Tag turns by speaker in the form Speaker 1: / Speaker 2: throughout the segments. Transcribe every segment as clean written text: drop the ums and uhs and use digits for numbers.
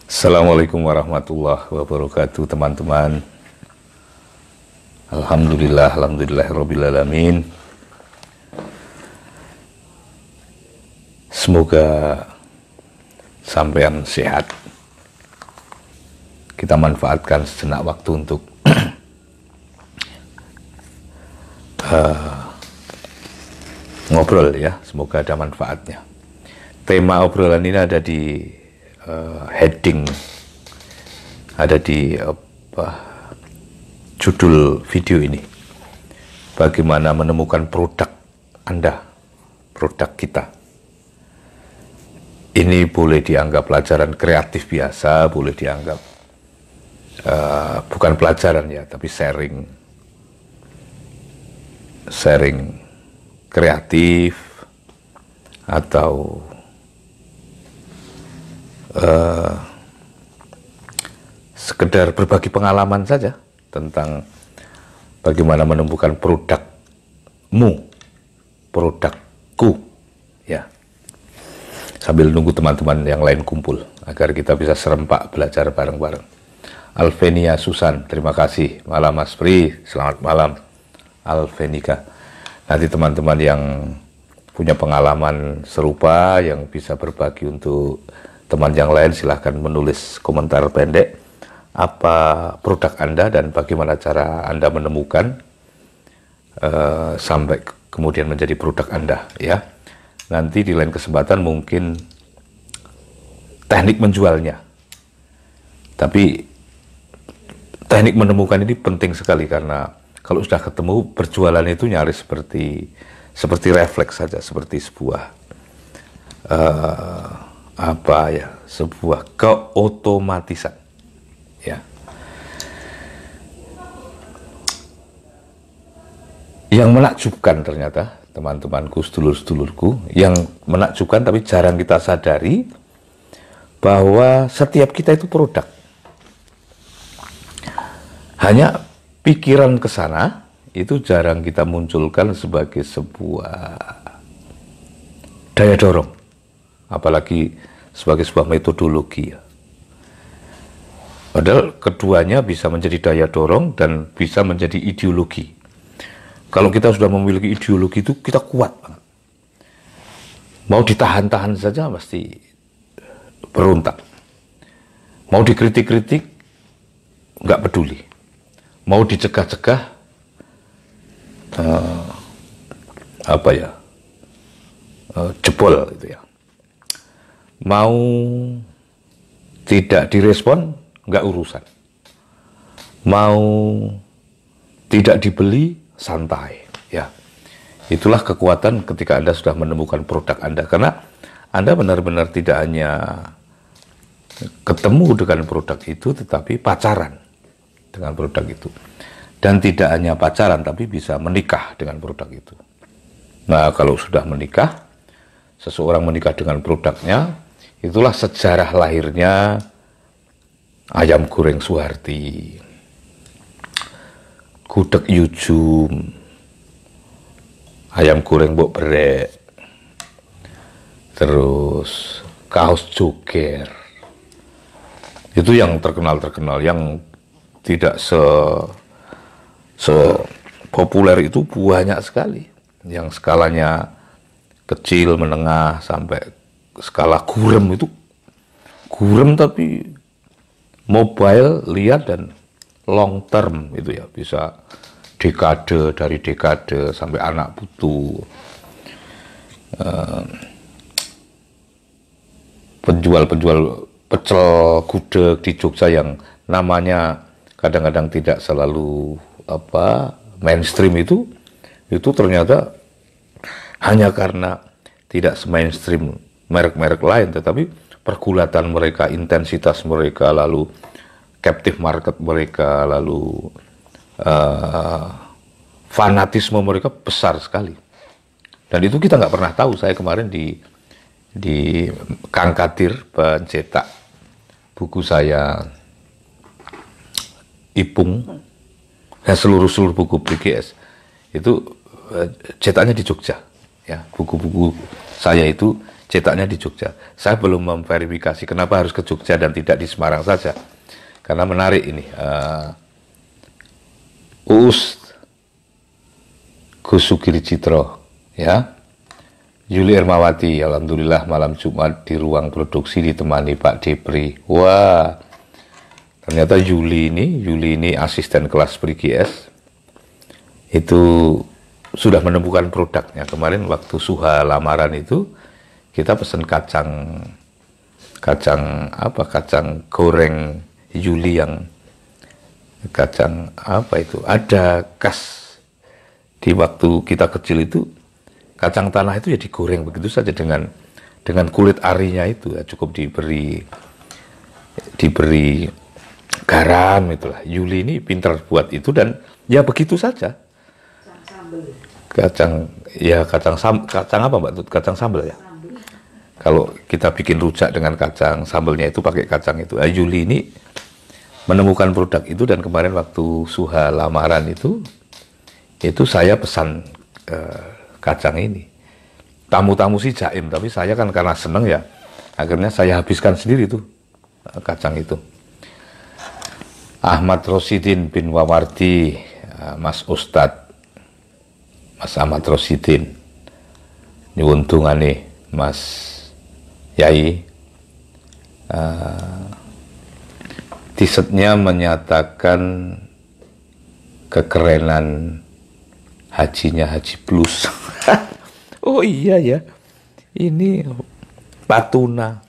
Speaker 1: Assalamualaikum warahmatullahi wabarakatuh, teman-teman. Alhamdulillah, alamin. Semoga sampean sehat. Kita manfaatkan sejenak waktu untuk ngobrol ya. Semoga ada manfaatnya. Tema obrolan ini ada di heading, ada di judul video ini. Bagaimana menemukan produk Anda, produk kita. Ini boleh dianggap pelajaran kreatif biasa, boleh dianggap bukan pelajaran ya, tapi sharing kreatif, atau sekedar berbagi pengalaman saja tentang bagaimana menemukan produkmu, produkku, ya. Sambil nunggu teman-teman yang lain kumpul agar kita bisa serempak belajar bareng-bareng. Alvenia Susan, terima kasih. Malam Mas Pri, selamat malam. Alvenika. Nanti teman-teman yang punya pengalaman serupa yang bisa berbagi untuk teman yang lain, silahkan menulis komentar pendek apa produk Anda dan bagaimana cara Anda menemukan sampai kemudian menjadi produk Anda, ya. Nanti di lain kesempatan mungkin teknik menjualnya, tapi teknik menemukan ini penting sekali karena kalau sudah ketemu, berjualan itu nyaris seperti refleks saja, seperti sebuah sebuah keotomatisan, ya. Yang menakjubkan ternyata, teman-temanku, sedulur-sedulurku, yang menakjubkan tapi jarang kita sadari bahwa setiap kita itu produk. Hanya pikiran ke sana itu jarang kita munculkan sebagai sebuah daya dorong, apalagi sebagai sebuah metodologi. Padahal keduanya bisa menjadi daya dorong dan bisa menjadi ideologi. Kalau kita sudah memiliki ideologi itu, kita kuat banget. Mau ditahan-tahan saja pasti berontak. Mau dikritik-kritik, nggak peduli. Mau dicegah-cegah, jebol gitu ya. Mau tidak direspon, nggak urusan. Mau tidak dibeli, santai, ya. Itulah kekuatan ketika Anda sudah menemukan produk Anda, karena Anda benar-benar tidak hanya ketemu dengan produk itu, tetapi pacaran dengan produk itu. Dan tidak hanya pacaran, tapi bisa menikah dengan produk itu. Nah, kalau sudah menikah, seseorang menikah dengan produknya, itulah sejarah lahirnya ayam goreng Suharti, gudeg Yujum, ayam goreng Mbok Brek, terus kaos Joger. Itu yang terkenal, yang tidak populer itu banyak sekali. Yang skalanya kecil, menengah, sampai skala gurem itu. Gurem tapi mobile, liar, dan long term itu ya, bisa dari dekade sampai anak putu. Penjual-penjual pecel gudeg di Jogja yang namanya kadang-kadang tidak selalu mainstream itu ternyata hanya karena tidak se-mainstream merek-merek lain, tetapi pergulatan mereka, intensitas mereka, lalu captive market mereka, lalu fanatisme mereka besar sekali. Dan itu kita nggak pernah tahu. Saya kemarin di Kang Kadir, pencetak buku saya Ipung, seluruh buku BGS itu cetaknya di Jogja. Ya, buku-buku saya itu cetaknya di Jogja. Saya belum memverifikasi kenapa harus ke Jogja dan tidak di Semarang saja. Karena menarik ini. Uus Gus Sugiri Citro, ya. Yuli Ermawati, alhamdulillah malam Jumat di ruang produksi ditemani Pak Depri. Wah, ternyata Yuli ini asisten kelas Pri-GS. Itu sudah menemukan produknya. Kemarin waktu Suha lamaran itu kita pesen kacang goreng Yuli yang kacang apa itu? Ada khas di waktu kita kecil itu. Kacang tanah itu ya digoreng begitu saja dengan kulit arinya itu ya, cukup diberi garam itulah. Yuli ini pintar buat itu dan ya begitu saja. Kacang apa Mbak Tut? Kacang sambal ya. Kalau kita bikin rujak dengan kacang sambalnya itu pakai kacang itu. Yuli ini menemukan produk itu dan kemarin waktu Suha lamaran itu saya pesan kacang ini. Tamu-tamu sih jaim, tapi saya kan karena seneng ya, akhirnya saya habiskan sendiri tuh kacang itu. Ahmad Rosidin bin Wawardi, Mas Ustadz, Mas Ahmad Rosidin, nyuwun dungane Mas Yai. T-shirtnya menyatakan kekerenan hajinya Haji Plus. Oh iya ya, ini Patuna.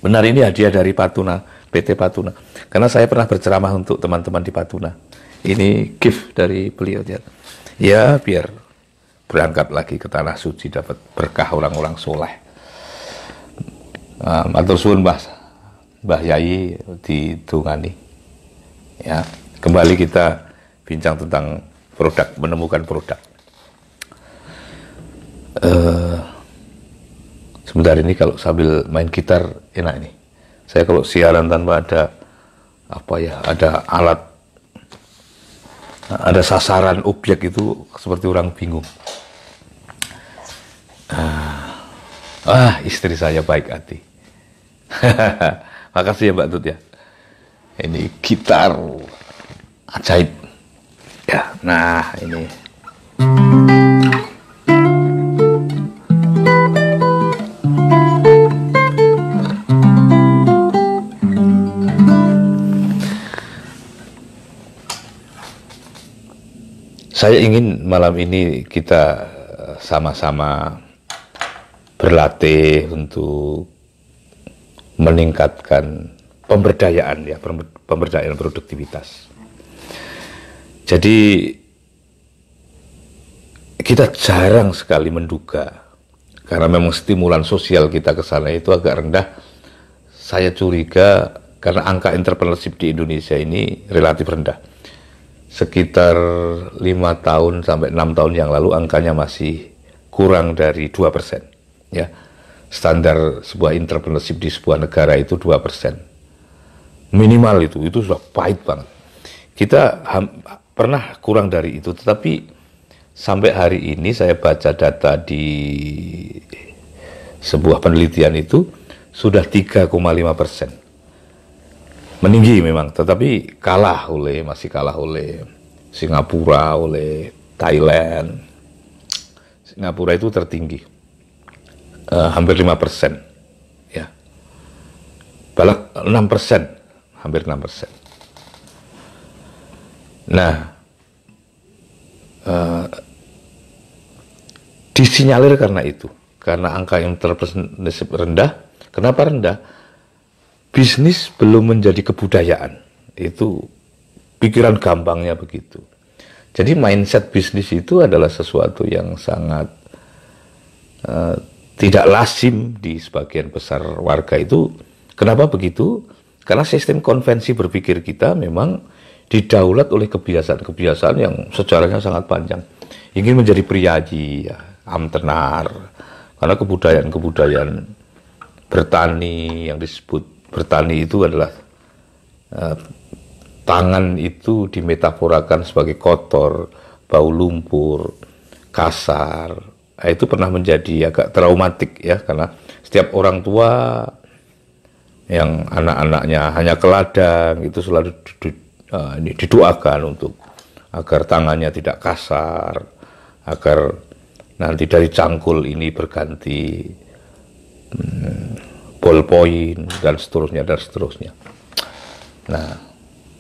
Speaker 1: Benar, ini hadiah dari Patuna, PT Patuna. Karena saya pernah berceramah untuk teman-teman di Patuna. Ini gift dari beliau. Ya, biar berangkat lagi ke Tanah Suci, dapat berkah orang-orang soleh. Matur suwun Mbah Yai ditungani. Ya, kembali kita bincang tentang produk, menemukan produk. Sebentar ini kalau sambil main gitar enak ini. Saya kalau siaran tanpa ada ada alat, ada sasaran objek itu seperti orang bingung. Istri saya baik hati. Makasih ya Mbak Tut ya. Ini gitar ajaib. Ya, nah ini. Saya ingin malam ini kita sama-sama berlatih untuk meningkatkan pemberdayaan ya, pemberdayaan produktivitas. Jadi kita jarang sekali menduga, karena memang stimulan sosial kita ke sana itu agak rendah. Saya curiga karena angka entrepreneurship di Indonesia ini relatif rendah. Sekitar 5 tahun sampai 6 tahun yang lalu angkanya masih kurang dari 2%. Ya. Standar sebuah entrepreneurship di sebuah negara itu 2%. Minimal itu sudah pahit banget. Kita pernah kurang dari itu, tetapi sampai hari ini saya baca data di sebuah penelitian itu sudah 3,5%. Meninggi memang, tetapi masih kalah oleh Singapura, oleh Thailand. Singapura itu tertinggi, hampir 5%, ya, balak 6%, hampir 6%. Nah, disinyalir karena itu, karena angka entrepreneurship rendah. Kenapa rendah? Bisnis belum menjadi kebudayaan, itu pikiran gampangnya begitu. Jadi mindset bisnis itu adalah sesuatu yang sangat tidak lazim di sebagian besar warga itu. Kenapa begitu? Karena sistem konvensi berpikir kita memang didaulat oleh kebiasaan-kebiasaan yang sejarahnya sangat panjang. Ingin menjadi priayi, ya, amtenar, karena kebudayaan-kebudayaan bertani yang disebut bertani itu adalah tangan itu dimetaforakan sebagai kotor, bau lumpur, kasar, itu pernah menjadi agak traumatik ya, karena setiap orang tua yang anak-anaknya hanya ke ladang itu selalu didoakan untuk agar tangannya tidak kasar, agar nanti dari cangkul ini berganti ballpoint dan seterusnya dan seterusnya. Nah,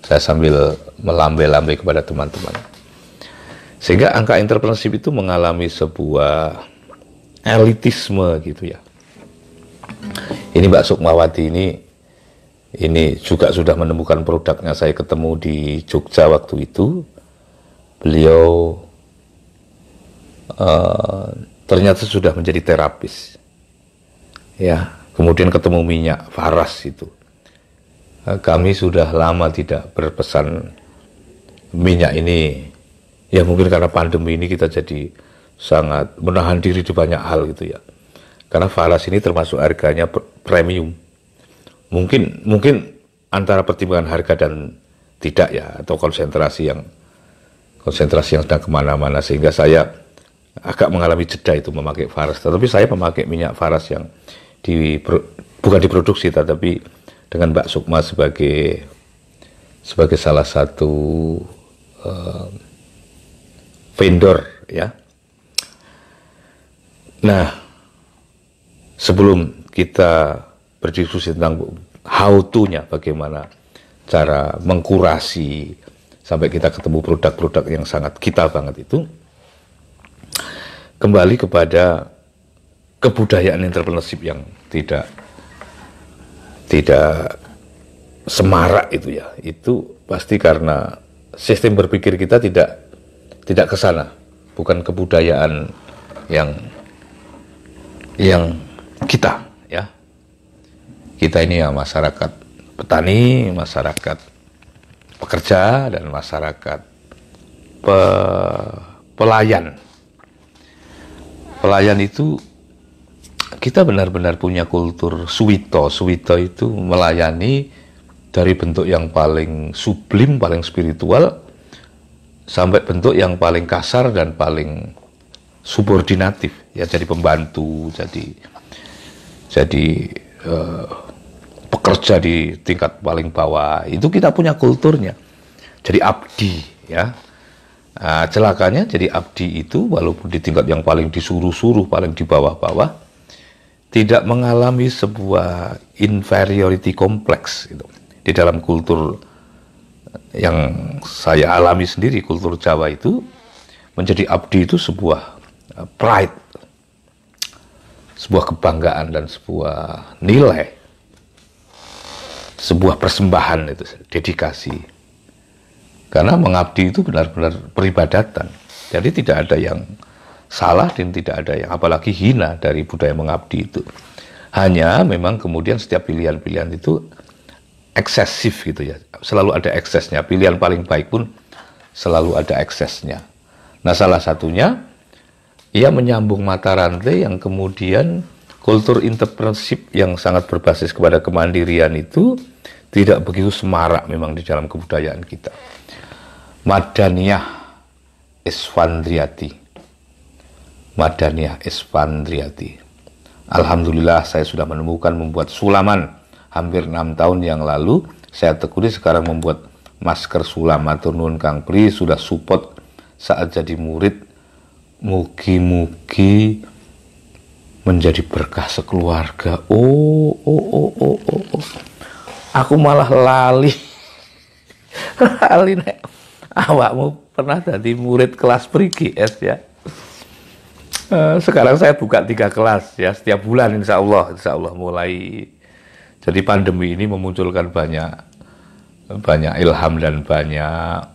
Speaker 1: saya sambil melambai-lambai kepada teman-teman. Sehingga angka entrepreneurship itu mengalami sebuah elitisme gitu ya. Ini Mbak Sukmawati ini juga sudah menemukan produknya. Saya ketemu di Jogja waktu itu. Beliau ternyata sudah menjadi terapis. Ya, kemudian ketemu minyak Faras itu. Kami sudah lama tidak berpesan minyak ini. Ya mungkin karena pandemi ini kita jadi sangat menahan diri di banyak hal gitu ya. Karena Faras ini termasuk harganya premium. Mungkin antara pertimbangan harga dan tidak ya, atau konsentrasi yang sedang kemana-mana, sehingga saya agak mengalami jeda itu memakai Faras. Tetapi saya memakai minyak Faras yang bukan diproduksi, tetapi dengan Mbak Sukma sebagai salah satu vendor ya. Nah, sebelum kita berdiskusi tentang how to-nya, bagaimana cara mengkurasi sampai kita ketemu produk-produk yang sangat kita banget itu, kembali kepada kebudayaan entrepreneurship yang tidak semarak itu ya. Itu pasti karena sistem berpikir kita tidak ke sana, bukan kebudayaan yang kita ya. Kita ini ya masyarakat petani, masyarakat pekerja, dan masyarakat pelayan. Pelayan itu kita benar-benar punya kultur suwito. Suwito itu melayani dari bentuk yang paling sublim, paling spiritual, sampai bentuk yang paling kasar dan paling subordinatif. Ya, jadi pembantu, jadi pekerja di tingkat paling bawah. Itu kita punya kulturnya. Jadi abdi ya. Nah, celakanya jadi abdi itu walaupun di tingkat yang paling disuruh-suruh, paling di bawah-bawah, tidak mengalami sebuah inferiority complex gitu. Di dalam kultur yang saya alami sendiri, kultur Jawa itu, menjadi abdi itu sebuah pride, sebuah kebanggaan dan sebuah nilai, sebuah persembahan, itu dedikasi. Karena mengabdi itu benar-benar peribadatan. Jadi tidak ada yang salah dan tidak ada yang apalagi hina dari budaya mengabdi itu. Hanya memang kemudian setiap pilihan-pilihan itu eksesif gitu ya. Selalu ada eksesnya. Pilihan paling baik pun selalu ada eksesnya. Nah, salah satunya ia menyambung mata rantai yang kemudian kultur entrepreneurship yang sangat berbasis kepada kemandirian itu tidak begitu semarak memang di dalam kebudayaan kita. Madaniyah Isfandriyati. Madaniyah Isfandriyati. Alhamdulillah saya sudah menemukan membuat sulaman hampir 6 tahun yang lalu. Saya tekuni sekarang membuat masker sulam. Matur nuwun Kang Pri sudah support saat jadi murid. Mugi-mugi menjadi berkah sekeluarga. Oh. Aku malah lali. Lali nek. Awakmu pernah jadi murid kelas PRIGS ya. Sekarang saya buka 3 kelas ya setiap bulan insya Allah mulai. Jadi pandemi ini memunculkan banyak ilham dan banyak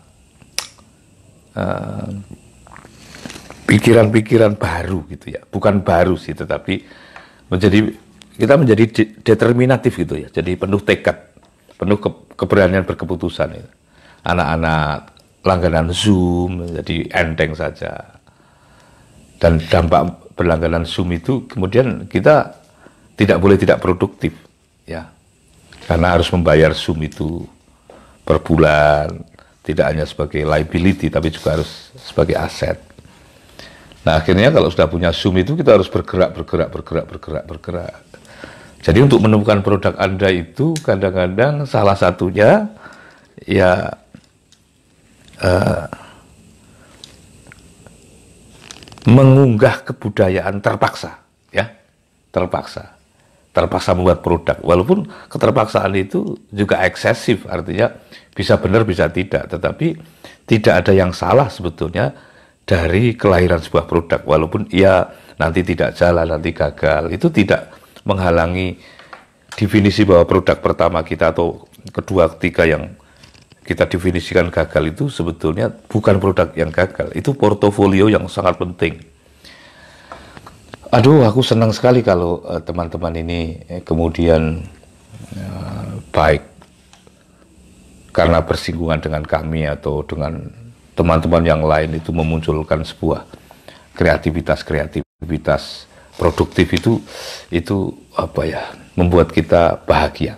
Speaker 1: pikiran-pikiran baru gitu ya. Bukan baru sih, tetapi kita menjadi determinatif gitu ya. Jadi penuh tekad, penuh keberanian berkeputusan itu. Anak-anak langganan Zoom jadi enteng saja. Dan dampak berlangganan Zoom itu kemudian kita tidak boleh tidak produktif ya. Karena harus membayar Zoom itu per bulan, tidak hanya sebagai liability tapi juga harus sebagai aset. Nah, akhirnya kalau sudah punya Zoom itu kita harus bergerak. Jadi untuk menemukan produk Anda itu kadang-kadang salah satunya ya mengunggah kebudayaan terpaksa, ya, terpaksa membuat produk. Walaupun keterpaksaan itu juga eksesif, artinya bisa benar bisa tidak, tetapi tidak ada yang salah sebetulnya dari kelahiran sebuah produk, walaupun ia nanti tidak jalan, nanti gagal, itu tidak menghalangi definisi bahwa produk pertama kita atau kedua, ketiga yang kita definisikan gagal itu sebetulnya bukan produk yang gagal, itu portofolio yang sangat penting. Aduh, aku senang sekali kalau teman-teman ini kemudian baik karena bersinggungan dengan kami atau dengan teman-teman yang lain itu memunculkan sebuah kreativitas produktif itu apa ya, membuat kita bahagia.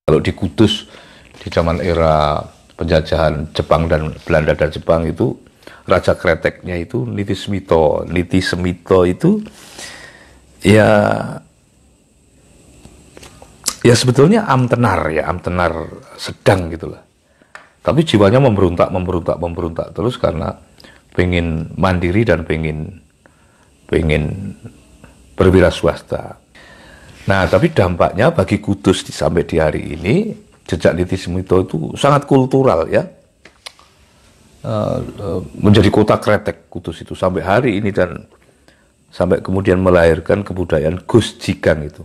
Speaker 1: Kalau di Kudus di zaman era penjajahan Jepang dan Belanda dan Jepang itu, raja kreteknya itu Niti Semito itu ya sebetulnya amtenar sedang gitulah. Tapi jiwanya memberontak terus karena pengen mandiri dan pengen berwira swasta. Nah, tapi dampaknya bagi Kudus sampai di hari ini, jejak Niti Semito itu sangat kultural ya. Menjadi kota kretek Kudus itu sampai hari ini dan sampai kemudian melahirkan kebudayaan Gus Jigang itu.